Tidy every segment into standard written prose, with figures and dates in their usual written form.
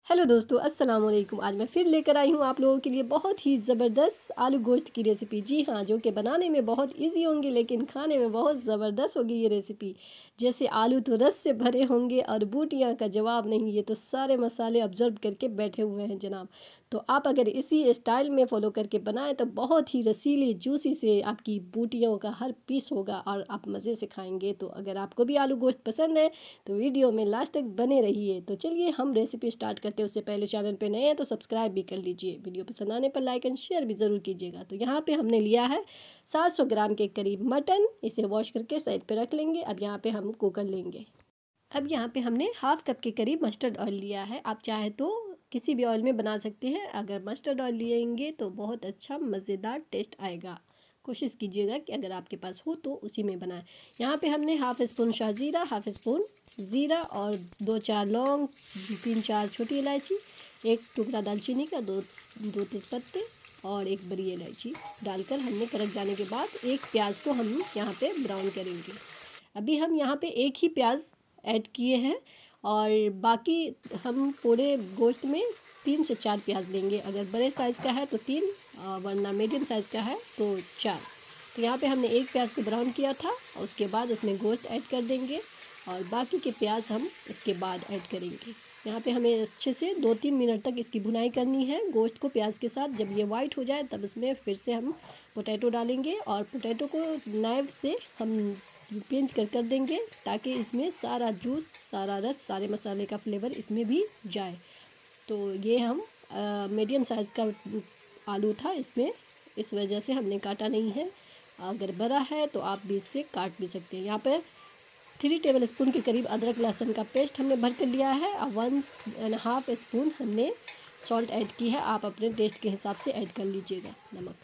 Hello दोस्तों, अस्सलाम वालेकुम। आज मैं फिर लेकर आई हूँ आप लोगों के लिए बहुत ही ज़बरदस्त आलू गोश्त की रेसिपी। जी हाँ, जो कि बनाने में बहुत इजी होंगी लेकिन खाने में बहुत ज़बरदस्त होगी ये रेसिपी। जैसे आलू तो रस से भरे होंगे और बूटियाँ का जवाब नहीं, ये तो सारे मसाले ऑब्जर्व करके बैठे हुए हैं जनाब। तो आप अगर इसी स्टाइल में फ़ॉलो करके बनाएं तो बहुत ही रसीली जूसी से आपकी बूटियों का हर पीस होगा और आप मज़े से खाएँगे। तो अगर आपको भी आलू गोश्त पसंद है तो वीडियो में लास्ट तक बने रहिए। तो चलिए हम रेसिपी स्टार्ट करते हैं। उससे पहले चैनल पे नए हैं तो सब्सक्राइब भी कर लीजिए। वीडियो पसंद आने पर लाइक एंड शेयर भी ज़रूर कीजिएगा। तो यहाँ पे हमने लिया है 700 ग्राम के करीब मटन। इसे वॉश करके साइड पे रख लेंगे। अब यहाँ पे हम कुकर लेंगे। अब यहाँ पे हमने हाफ कप के करीब मस्टर्ड ऑयल लिया है। आप चाहे तो किसी भी ऑयल में बना सकते हैं। अगर मस्टर्ड ऑयल लेंगे तो बहुत अच्छा मज़ेदार टेस्ट आएगा। कोशिश कीजिएगा कि अगर आपके पास हो तो उसी में बनाएं। यहाँ पे हमने हाफ़ स्पून शाहजीरा, हाफ़ स्पून ज़ीरा और 2-4 लौंग, 3-4 छोटी इलायची, एक टुकड़ा दालचीनी का, दो तेज़पत्ते और एक बड़ी इलायची डालकर हमने कड़क जाने के बाद एक प्याज को हम यहाँ पे ब्राउन करेंगे। अभी हम यहाँ पे एक ही प्याज ऐड किए हैं और बाकी हम पूरे गोश्त में 3 से 4 प्याज लेंगे। अगर बड़े साइज़ का है तो 3, वरना मीडियम साइज़ का है तो 4। तो यहाँ पे हमने एक प्याज को ब्राउन किया था और उसके बाद उसमें गोश्त ऐड कर देंगे और बाकी के प्याज हम इसके बाद ऐड करेंगे। यहाँ पे हमें अच्छे से 2-3 मिनट तक इसकी भुनाई करनी है गोश्त को प्याज के साथ। जब ये वाइट हो जाए तब उसमें फिर से हम पोटैटो डालेंगे और पोटैटो को नाइफ से हम पिंच कर देंगे ताकि इसमें सारा जूस, सारा रस, सारे मसाले का फ्लेवर इसमें भी जाए। तो ये हम मीडियम साइज़ का आलू था, इसमें इस वजह से हमने काटा नहीं है। अगर बड़ा है तो आप भी इससे काट भी सकते हैं। यहाँ पर 3 टेबल स्पून के करीब अदरक लहसुन का पेस्ट हमने भर कर लिया है और 1.5 स्पून हमने सॉल्ट ऐड की है। आप अपने टेस्ट के हिसाब से ऐड कर लीजिएगा नमक।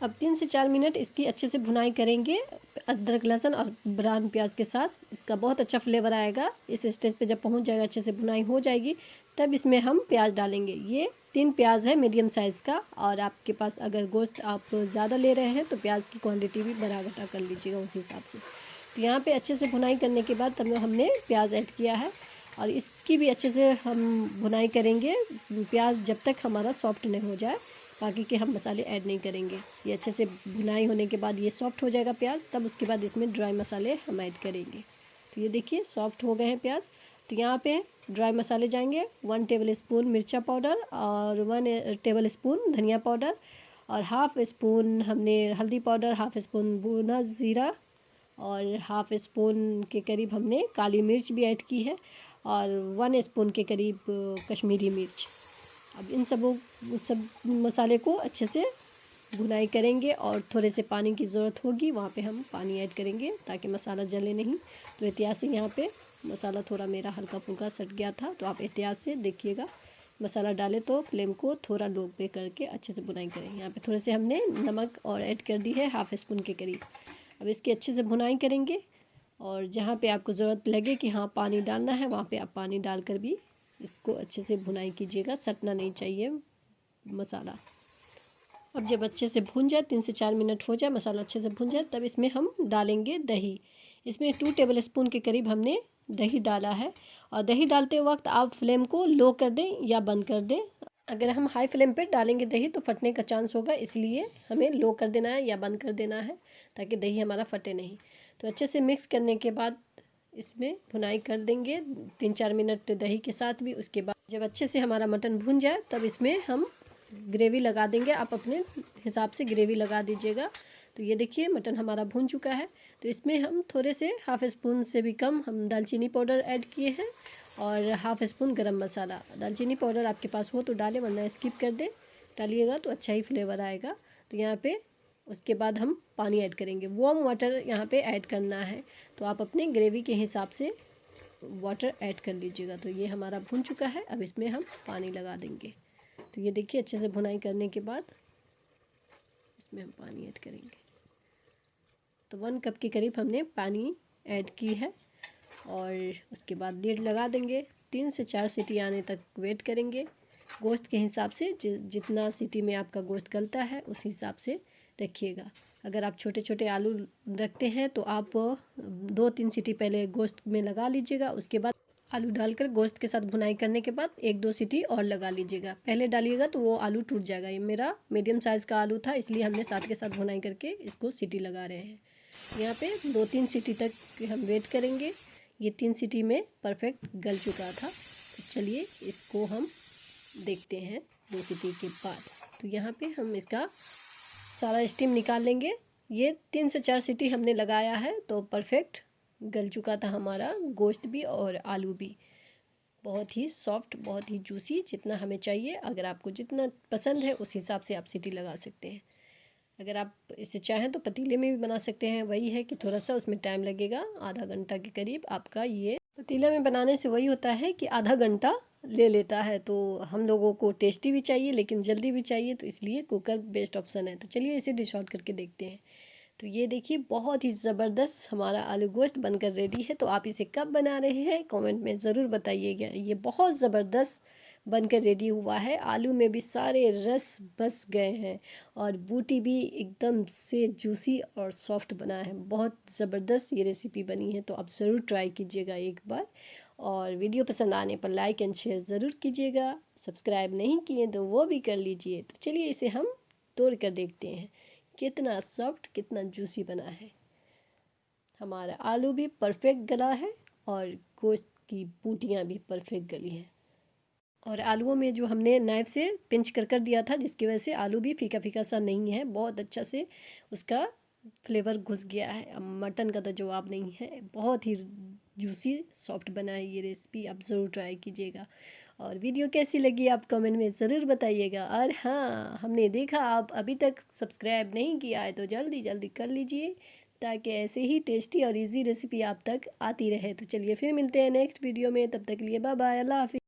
अब 3 से 4 मिनट इसकी अच्छे से भुनाई करेंगे अदरक लहसुन और ब्राउन प्याज के साथ। इसका बहुत अच्छा फ्लेवर आएगा। इस स्टेज पे जब पहुंच जाएगा, अच्छे से भुनाई हो जाएगी, तब इसमें हम प्याज डालेंगे। ये 3 प्याज है मीडियम साइज़ का और आपके पास अगर गोश्त आप ज़्यादा ले रहे हैं तो प्याज की क्वांटिटी भी बढ़ा घटा कर लीजिएगा उस हिसाब से। तो यहाँ पे अच्छे से भुनाई करने के बाद तब हमने प्याज ऐड किया है और इसकी भी अच्छे से हम भुनाई करेंगे प्याज जब तक हमारा सॉफ्ट नहीं हो जाए। बाकी के हम मसाले ऐड नहीं करेंगे। ये अच्छे से भुनाई होने के बाद ये सॉफ्ट हो जाएगा प्याज, तब उसके बाद इसमें ड्राई मसाले हम ऐड करेंगे। तो ये देखिए सॉफ्ट हो गए हैं प्याज। तो यहाँ पे ड्राई मसाले जाएंगे 1 टेबल स्पून मिर्चा पाउडर और 1 टेबल स्पून धनिया पाउडर और हाफ़ स्पून हमने हल्दी पाउडर, हाफ़ स्पून भुना ज़ीरा और हाफ़ स्पून के करीब हमने काली मिर्च भी ऐड की है और 1 स्पून के करीब कश्मीरी मिर्च। अब इन सब मसाले को अच्छे से भुनाई करेंगे और थोड़े से पानी की ज़रूरत होगी, वहाँ पे हम पानी ऐड करेंगे ताकि मसाला जले नहीं। तो एहतियात से यहाँ पे मसाला थोड़ा मेरा हल्का फुल्का सट गया था, तो आप एहतियात से देखिएगा। मसाला डालें तो फ्लेम को थोड़ा लो पे करके अच्छे से भुनाई करें। यहाँ पे थोड़े से हमने नमक और ऐड कर दी है हाफ़ स्पून के करीब। अब इसकी अच्छे से भुनाई करेंगे और जहाँ पे आपको ज़रूरत लगे कि हाँ पानी डालना है, वहाँ पे आप पानी डालकर भी इसको अच्छे से भुनाई कीजिएगा। सटना नहीं चाहिए मसाला। अब जब अच्छे से भून जाए, 3 से 4 मिनट हो जाए, मसाला अच्छे से भून जाए, तब इसमें हम डालेंगे दही। इसमें 2 टेबल स्पून के करीब हमने दही डाला है और दही डालते वक्त आप फ्लेम को लो कर दें या बंद कर दें। अगर हम हाई फ्लेम पे डालेंगे दही तो फटने का चांस होगा, इसलिए हमें लो कर देना है या बंद कर देना है ताकि दही हमारा फटे नहीं। तो अच्छे से मिक्स करने के बाद इसमें भुनाई कर देंगे 3-4 मिनट दही के साथ भी। उसके बाद जब अच्छे से हमारा मटन भुन जाए तब इसमें हम ग्रेवी लगा देंगे। आप अपने हिसाब से ग्रेवी लगा दीजिएगा। तो ये देखिए मटन हमारा भुन चुका है। तो इसमें हम थोड़े से हाफ़ स्पून से भी कम हम दालचीनी पाउडर ऐड किए हैं और हाफ़ स्पून गरम मसाला। दालचीनी पाउडर आपके पास हो तो डालें, वरना स्किप कर दें। डालिएगा तो अच्छा ही फ्लेवर आएगा। तो यहाँ पे उसके बाद हम पानी ऐड करेंगे। वार्म वाटर यहाँ पे ऐड करना है, तो आप अपने ग्रेवी के हिसाब से वाटर ऐड कर लीजिएगा। तो ये हमारा भुन चुका है, अब इसमें हम पानी लगा देंगे। तो ये देखिए अच्छे से भुनाई करने के बाद इसमें हम पानी ऐड करेंगे। तो 1 कप के करीब हमने पानी ऐड की है और उसके बाद लीड लगा देंगे। 3 से 4 सीटी आने तक वेट करेंगे। गोश्त के हिसाब से जितना सीटी में आपका गोश्त गलता है उस हिसाब से रखिएगा। अगर आप छोटे छोटे आलू रखते हैं तो आप 2-3 सीटी पहले गोश्त में लगा लीजिएगा। उसके बाद आलू डालकर गोश्त के साथ भुनाई करने के बाद 1-2 सीटी और लगा लीजिएगा। पहले डालिएगा तो वो आलू टूट जाएगा। ये मेरा मीडियम साइज़ का आलू था, इसलिए हमने साथ के साथ भुनाई करके इसको सीटी लगा रहे हैं। यहाँ पे 2-3 सीटी तक हम वेट करेंगे। ये 3 सीटी में परफेक्ट गल चुका था। तो चलिए इसको हम देखते हैं 2 सीटी के बाद। तो यहाँ पे हम इसका सारा स्टीम निकाल लेंगे। ये 3 से 4 सीटी हमने लगाया है तो परफेक्ट गल चुका था हमारा गोश्त भी और आलू भी। बहुत ही सॉफ्ट, बहुत ही जूसी, जितना हमें चाहिए। अगर आपको जितना पसंद है उस हिसाब से आप सीटी लगा सकते हैं। अगर आप इसे चाहें तो पतीले में भी बना सकते हैं। वही है कि थोड़ा सा उसमें टाइम लगेगा, आधा घंटा के करीब आपका ये पतीले में बनाने से वही होता है कि आधा घंटा ले लेता है। तो हम लोगों को टेस्टी भी चाहिए लेकिन जल्दी भी चाहिए, तो इसलिए कुकर बेस्ट ऑप्शन है। तो चलिए इसे डिश आउट करके देखते हैं। तो ये देखिए बहुत ही ज़बरदस्त हमारा आलू गोश्त बनकर रेडी है। तो आप इसे कब बना रहे हैं कमेंट में ज़रूर बताइएगा। ये बहुत ज़बरदस्त बनकर रेडी हुआ है। आलू में भी सारे रस बस गए हैं और बूटी भी एकदम से जूसी और सॉफ्ट बना है। बहुत ज़बरदस्त ये रेसिपी बनी है। तो आप ज़रूर ट्राई कीजिएगा एक बार, और वीडियो पसंद आने पर लाइक एंड शेयर ज़रूर कीजिएगा। सब्सक्राइब नहीं किए तो वो भी कर लीजिए। तो चलिए इसे हम तोड़ कर देखते हैं कितना सॉफ्ट, कितना जूसी बना है। हमारा आलू भी परफेक्ट गला है और गोश्त की बूटियां भी परफेक्ट गली हैं। और आलूओं में जो हमने नाइफ़ से पिंच कर दिया था, जिसकी वजह से आलू भी फीका फीका सा नहीं है, बहुत अच्छा से उसका फ्लेवर घुस गया है। अब मटन का तो जवाब नहीं है। बहुत ही जूसी सॉफ्ट बना है ये रेसिपी। आप ज़रूर ट्राई कीजिएगा। और वीडियो कैसी लगी आप कमेंट में ज़रूर बताइएगा। और हाँ, हमने देखा आप अभी तक सब्सक्राइब नहीं किया है तो जल्दी जल्दी कर लीजिए, ताकि ऐसे ही टेस्टी और इजी रेसिपी आप तक आती रहे। तो चलिए फिर मिलते हैं नेक्स्ट वीडियो में। तब तक के लिए बाय बाय, अल्लाह हाफिज़।